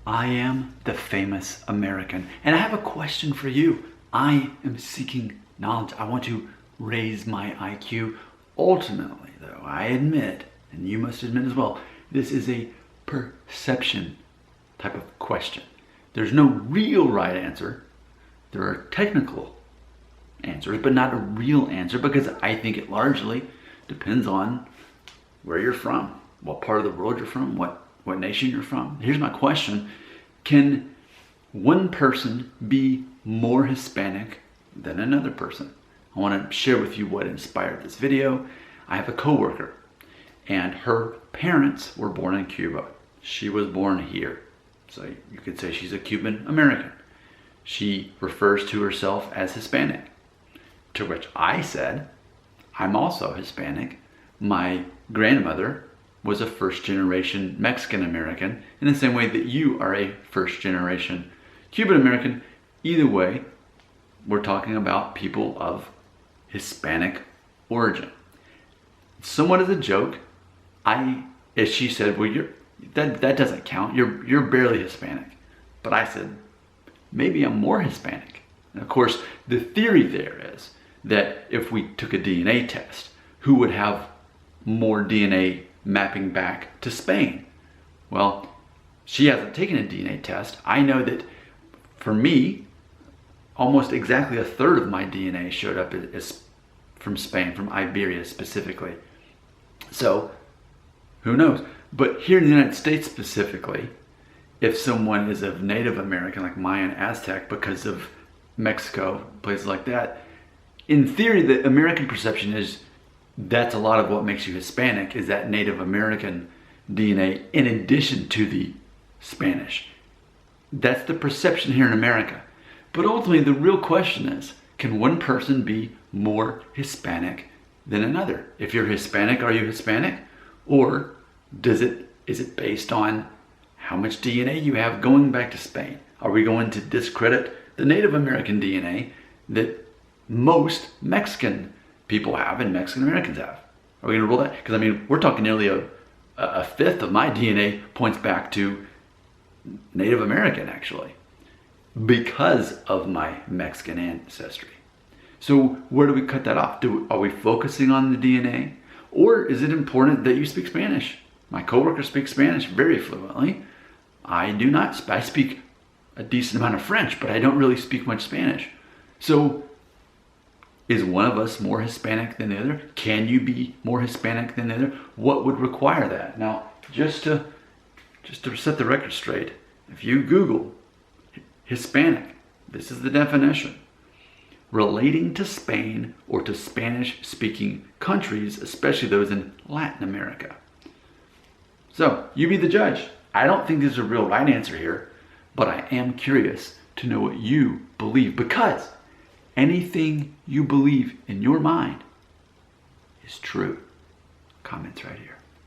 I am the famous American, and I have a question for you. I am seeking knowledge. I want to raise my IQ. Ultimately, though, I admit, and you must admit as well, this is a perception type of question. There's no real right answer. There are technical answers, but not a real answer, because I think it largely depends on where you're from, what part of the world you're from, what nation you're from. Here's my question. Can one person be more Hispanic than another person? I want to share with you what inspired this video. I have a coworker, and her parents were born in Cuba. She was born here. So you could say she's a Cuban American. She refers to herself as Hispanic, to which I said, I'm also Hispanic. My grandmother was a first-generation Mexican American, in the same way that you are a first-generation Cuban American. Either way, we're talking about people of Hispanic origin. Somewhat as a joke, as she said, well, that doesn't count. You're barely Hispanic. But I said, maybe I'm more Hispanic. And of course, the theory there is that if we took a DNA test, who would have more DNA mapping back to Spain? Well, she hasn't taken a DNA test. I know that for me, almost exactly a third of my DNA showed up as from Spain, from Iberia specifically. So who knows? But here in the United States specifically, if someone is of Native American, like Mayan, Aztec, because of Mexico, places like that, in theory, the American perception is that's a lot of what makes you Hispanic, is that Native American DNA in addition to the Spanish. That's the perception here in America. But ultimately, the real question is, can one person be more Hispanic than another? If you're Hispanic, are you Hispanic? Or is it based on how much DNA you have going back to Spain? Are we going to discredit the Native American DNA that most Mexican people have and Mexican Americans have? Are we going to rule that? Because I mean, we're talking nearly a fifth of my DNA points back to Native American, actually, because of my Mexican ancestry. So where do we cut that off? Are we focusing on the DNA? Or is it important that you speak Spanish? My coworker speaks Spanish very fluently. I do not. I speak a decent amount of French, but I don't really speak much Spanish. So is one of us more Hispanic than the other? Can you be more Hispanic than the other? What would require that? Now, just to set the record straight, if you Google Hispanic, this is the definition: relating to Spain or to Spanish-speaking countries, especially those in Latin America. So, you be the judge. I don't think there's a real right answer here, but I am curious to know what you believe, because anything you believe in your mind is true. Comments right here.